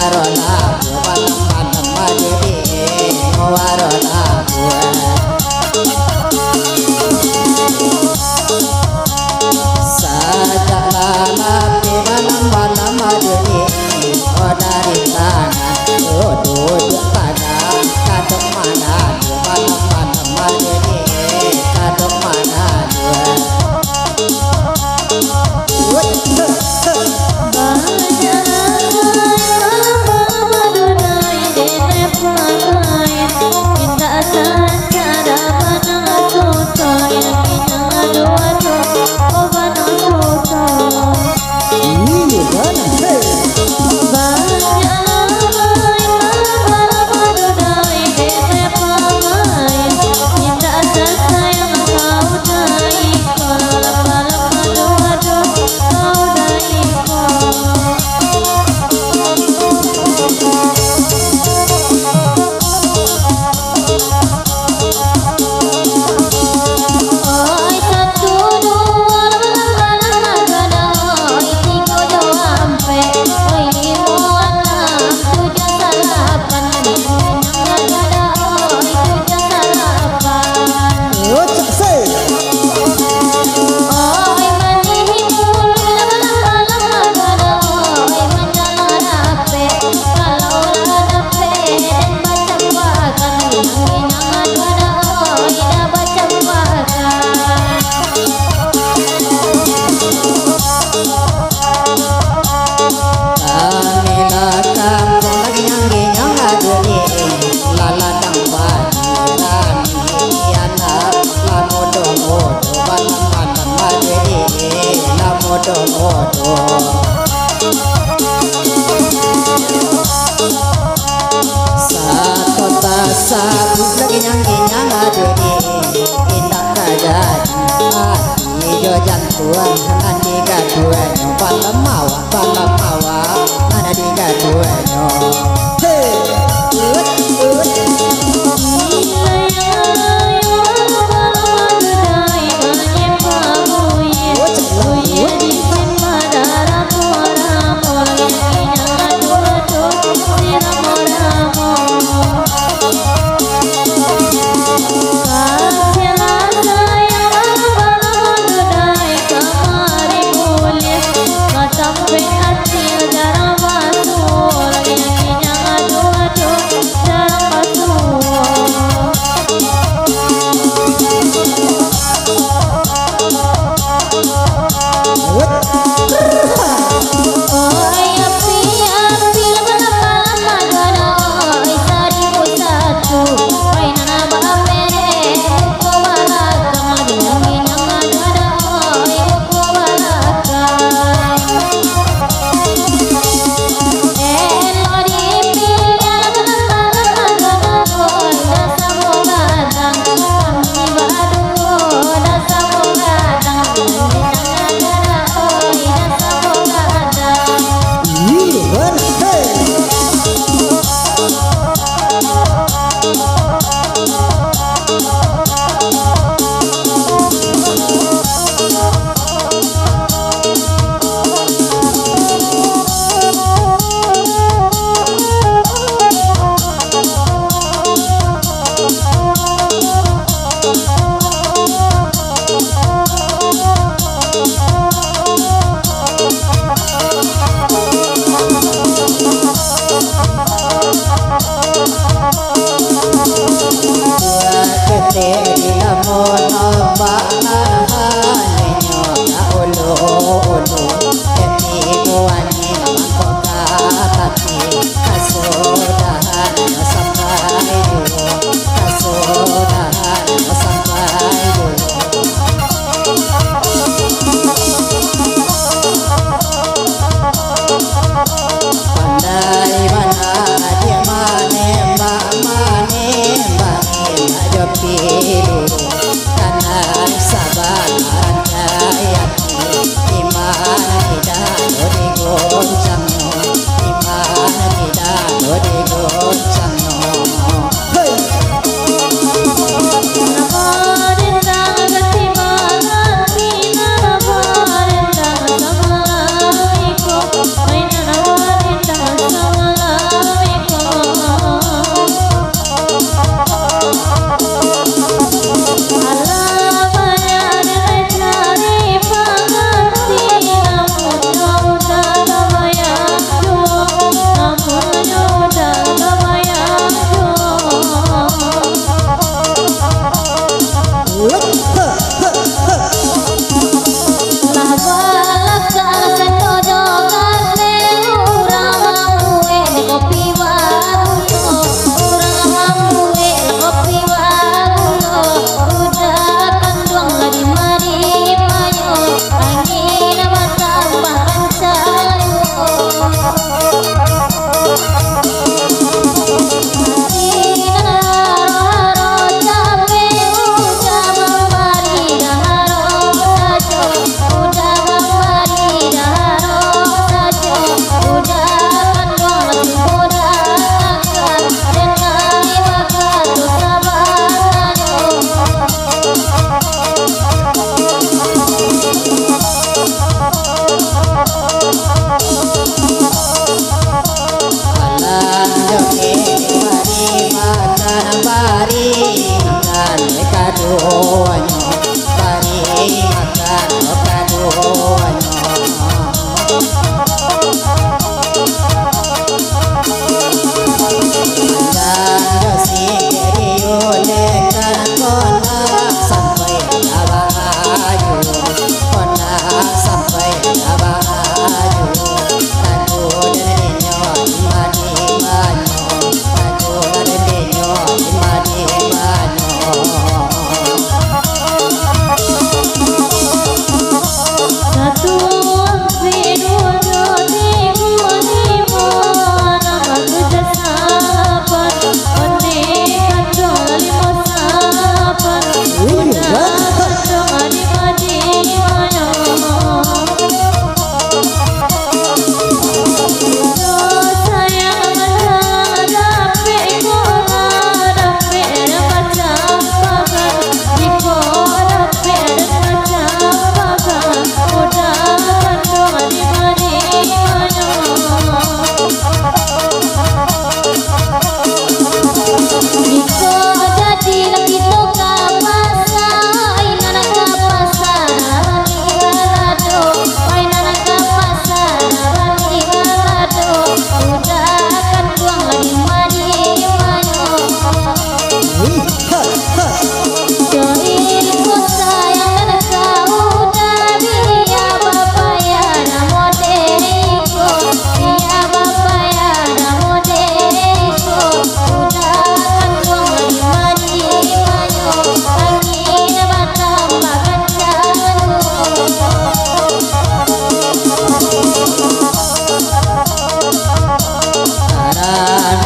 Banyak malam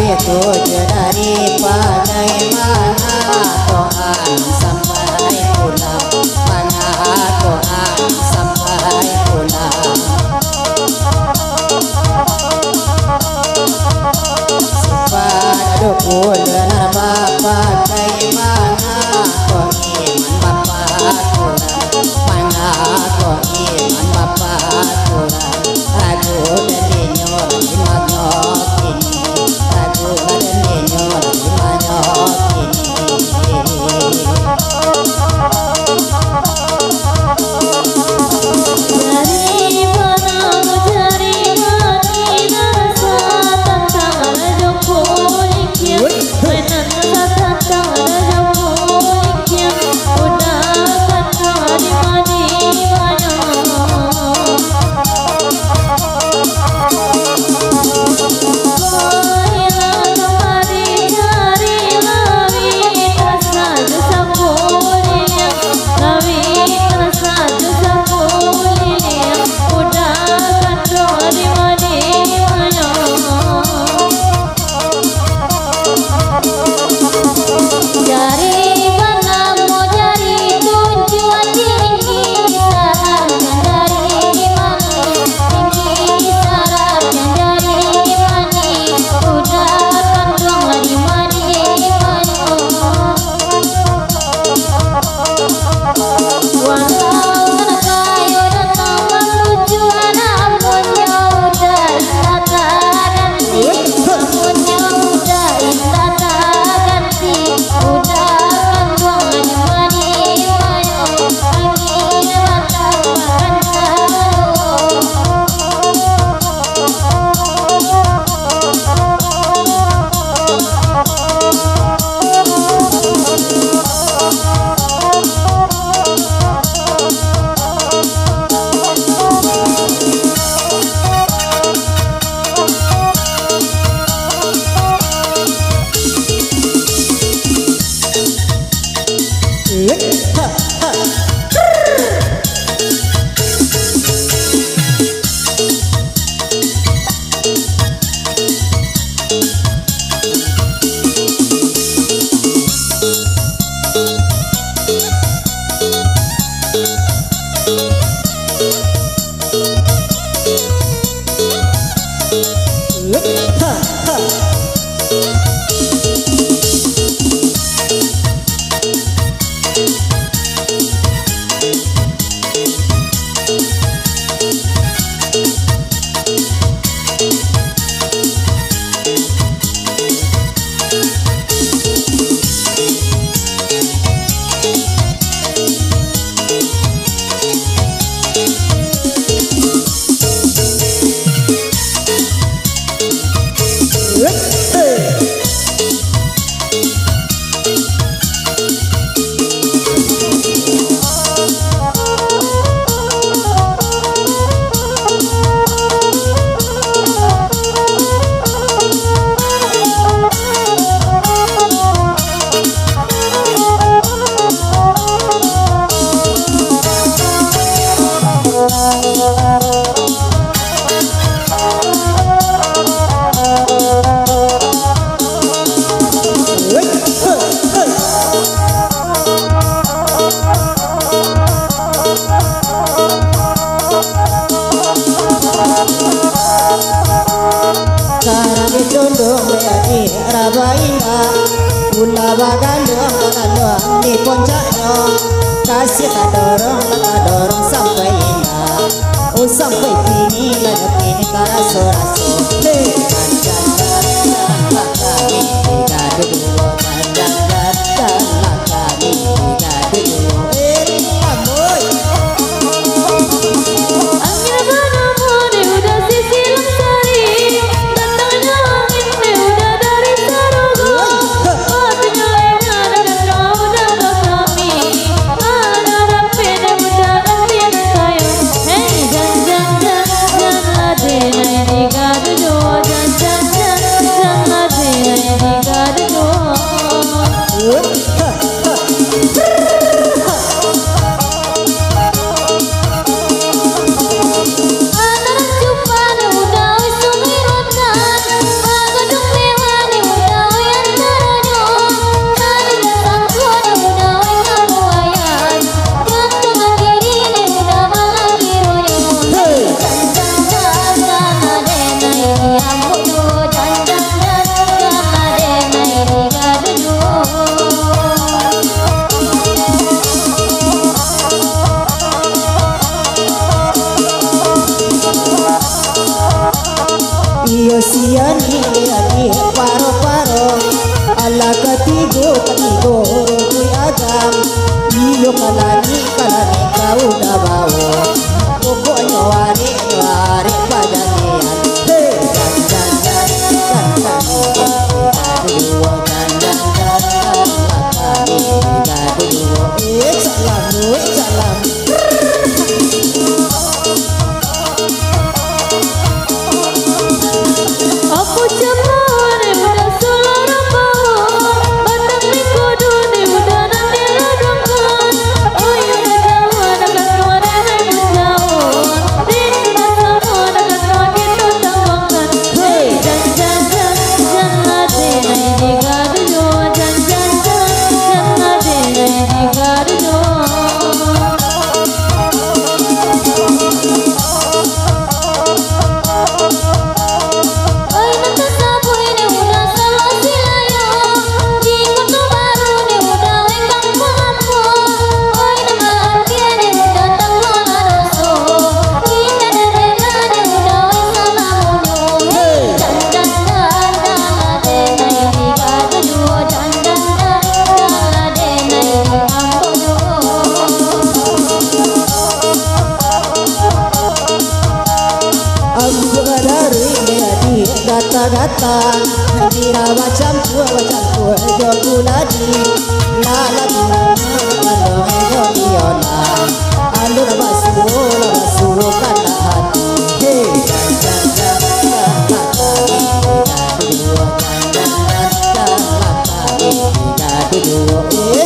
tujuh daripada mana Tuhan sampai pulang, mana Tuhan sampai pulang. Sifat adukul benar Bapa mana kau iman Bapa kurang, mana kau iman Bapa kurang. Ragu dan dinyor di manyok ini, ragu dan dinyor di manyok ini. Dari mana mencari mati rasa tentang rajokuliknya, menansa tentang rajokuliknya, udah kata di mani banyak. Gula bagandong bagandong di puncaknya, kasih tak dorong sampai indah. Oh sampai kini lalu kini karaso raso. Panjang lah kami tiga dua, panjang lah kami tiga dua. Amoy. Angin mana udah sisi lestari, datangnya angin udah dari Sarogo. Hatinya enak dan kau jaga kami, ada rapi dan muda gantian sayang. Hey jan ladena ini gak ni di paro-paro ala ketigo kui agam iyo kalani kau dah bawa pokoknya wari padangian hey dan salam Aku cemar udah selarang bawa batang mikodo ni udah nanti ladangkan. Oh ya kawan akan kawan hai menjauh. Rindu sama akan kawan kita tambahkan. Hey jan lade nai digadu jo jan lade nai digadu jo. Gata-gata Dira macam tua Jogu lagi Lala dina Ando Diona Ando la basuh Kata hati Hey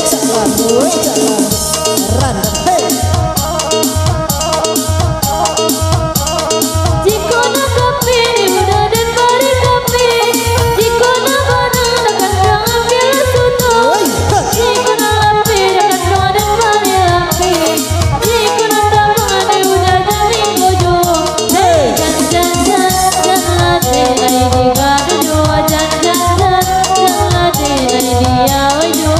Salam Random hey Jika nak kapi udah dan bari kapi. Jika nak banana kan ambil suto. Jika nak api kan dan bari api. Jika nak damai udah jadi bojo. Hey jan lade nai digadu jo jan lade nai dia jo.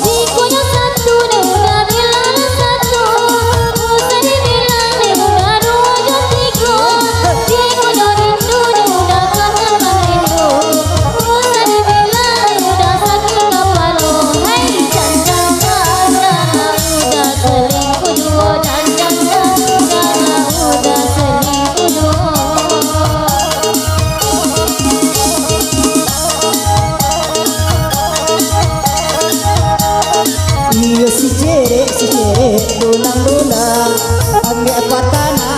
Jikonya satu ni udah bilang satu. Usah dibilang ni udah dua jo tiga. Jikonya rindu ni udah kangen rindu. Usah dibilang ni udah sakit kepala. Hai jan udah selingkuh dua jan udah selingkuh dua. Iyo si cere Dulang Ambil patana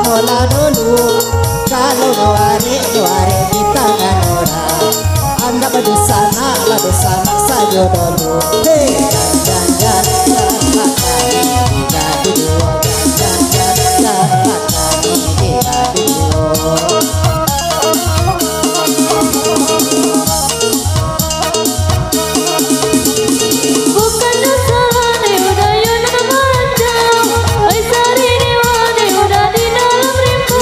Mola dulu Kalau doare di tangan orang Anda baju sana saja dulu Hey dan Matani digadu dua Matani digadu dua Bukan dosa ni udah yun macam. Oi sari ni wani udah di dalam rimpu.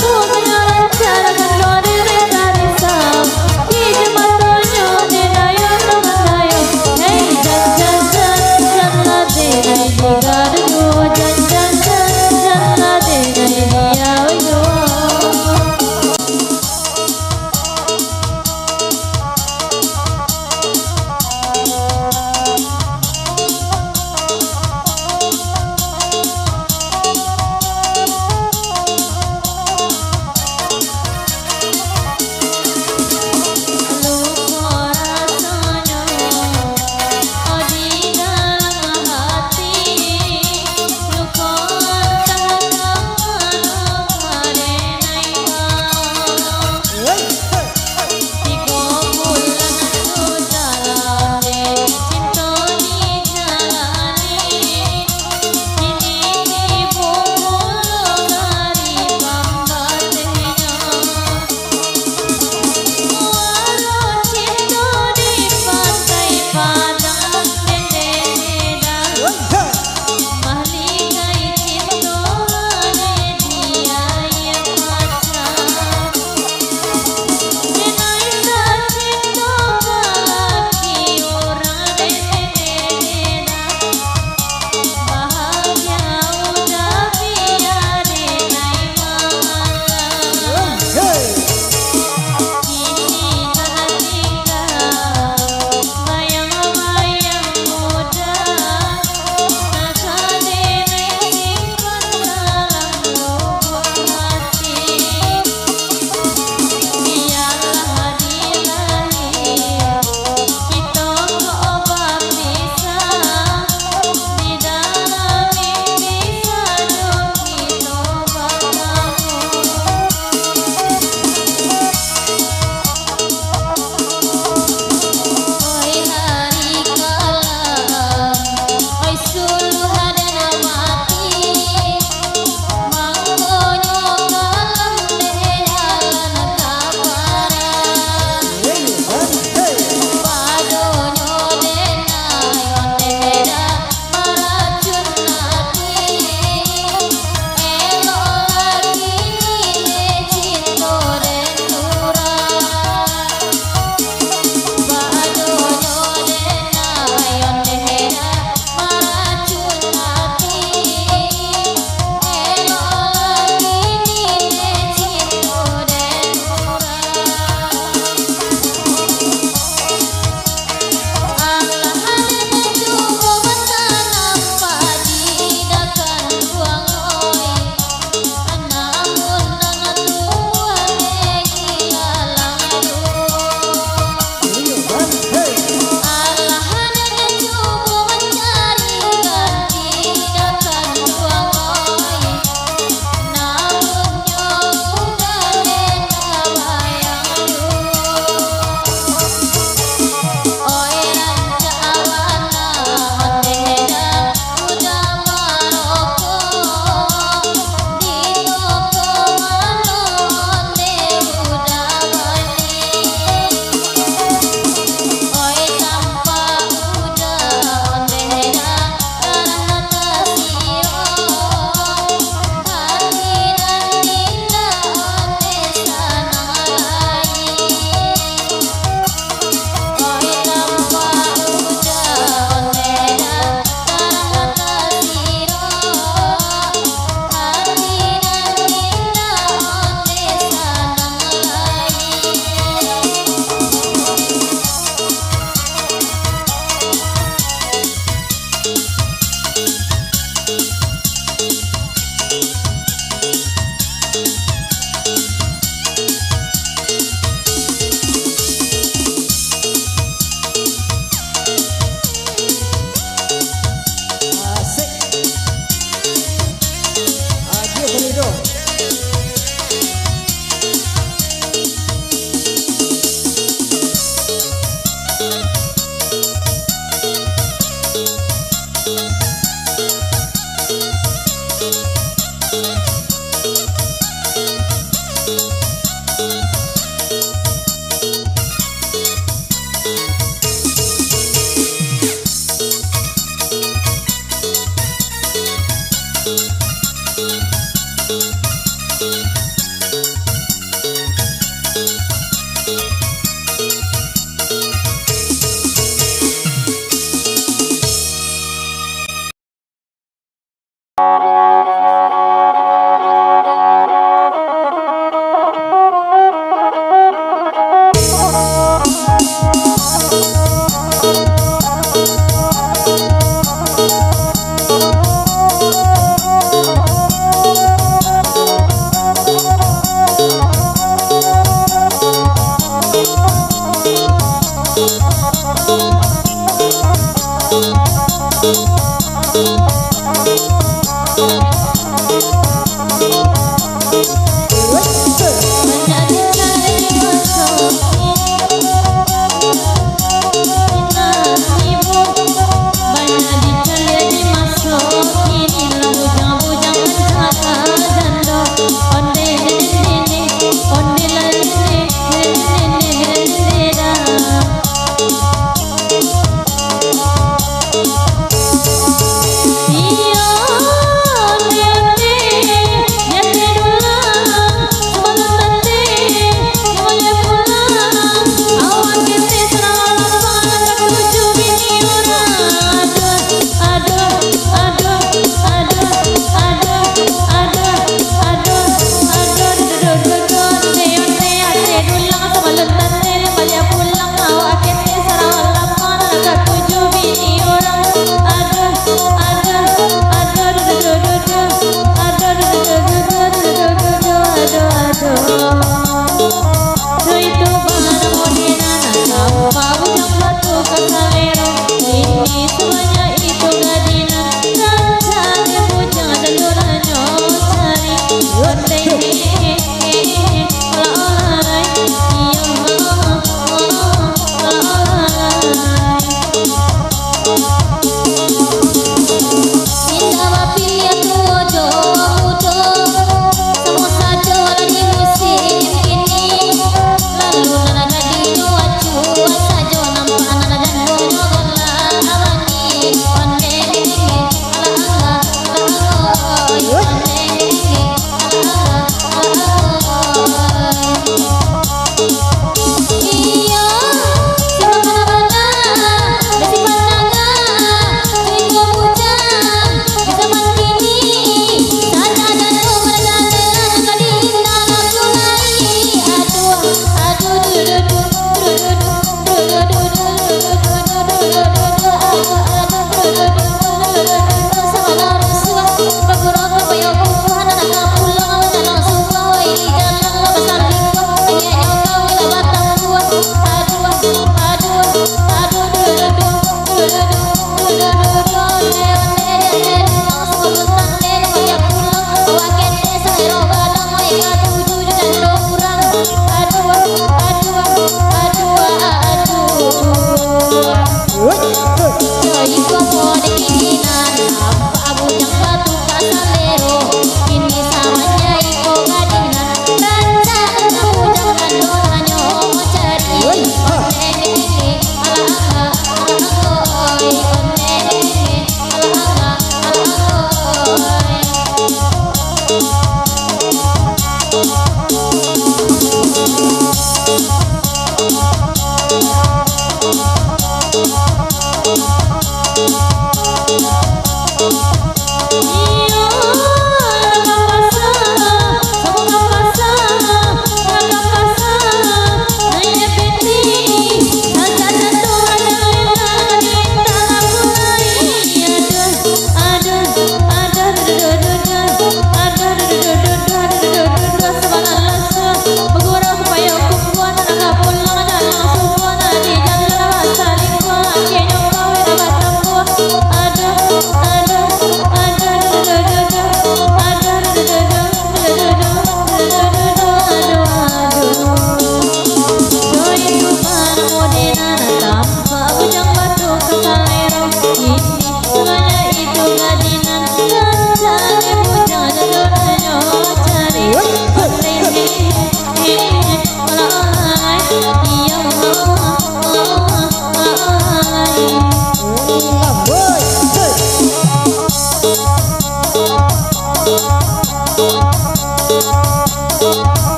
Bukannya lancar akan doa di risam. Iji matanya di dayun dengan dayun. Hey jan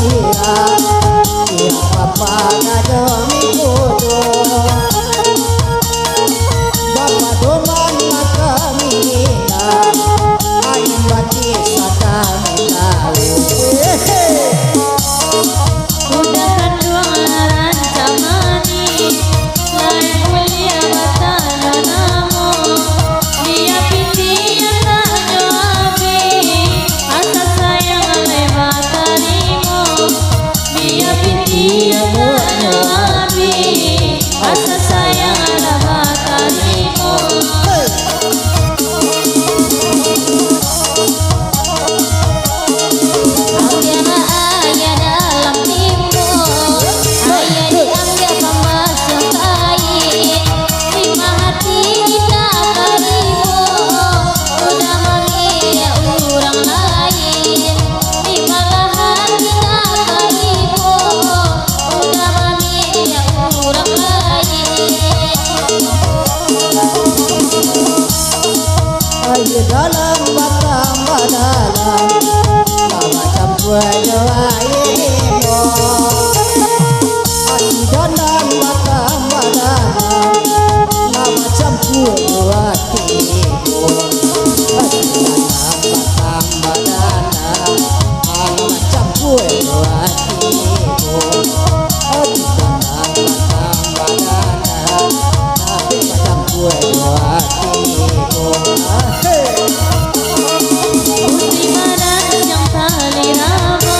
ira ira papa ngadomi kudu Bapak doman makamina aing bati satami tahu Udah kedua rancamani lain mulia batana namo dia pitian tak jawabi asa sayang lewat tarimo dia pitian tak jawabi asa sayang lewat tarimo Ambiana ayah dalam timbu Ayah dianggap pemasok kain Lima hati kita beribu Udah mengira orang lain Lima lahan kita beribu Udah mengira orang lain ayo dalam batang badalam sama campur doa ilmu ayo dalam batang badalam sama campur doa ilmu ayo dalam batang badalam sama campur doa ilmu ayo dalam batang badalam sama campur doa ilmu Putri badan yang tali raba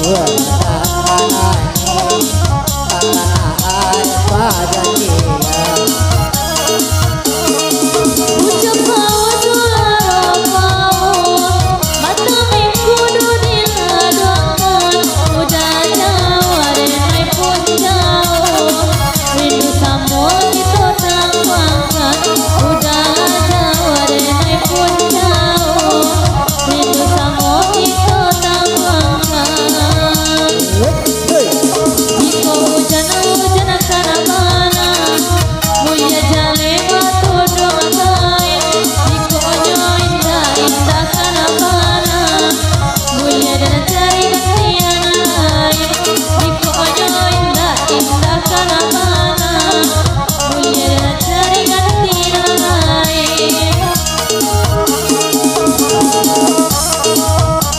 Ucap kau suara kau, mata minggu diladokan. Udah jauh arenai pun jauh, rindu sama kita sambangkan. Udah jauh arenai pun jauh, rindu sama kita sambangkan. Jika hujan sana mana, mulia jale batu doain. Jika indah sana mana, mulia dan cari gantian lain. Jika indah sana mana, mulia dan cari gantian lain.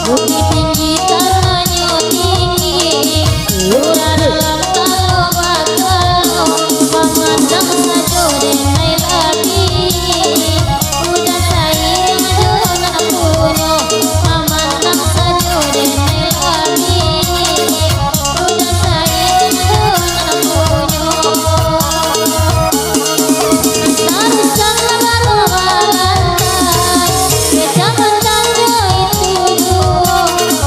Bukit tinggi tanahnya tinggi, udah dalam kalau bakal memandang saja denai lagi. Udah sayang dengan puno, memandang saja denai lagi. Udah sayang dengan puno. Tarusan baru balantai, kecaman tanda itu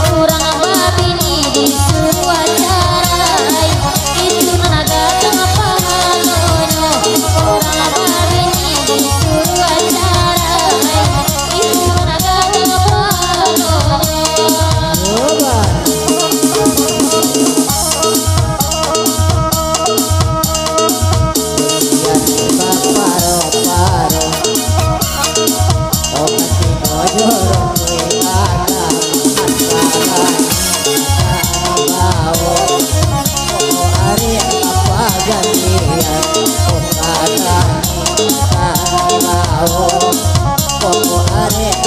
kurang babini disuruh acarai. Itu naga tengah pahalono, kurang babini disuruh acarai. Itu naga tengah pahalono. Pokok are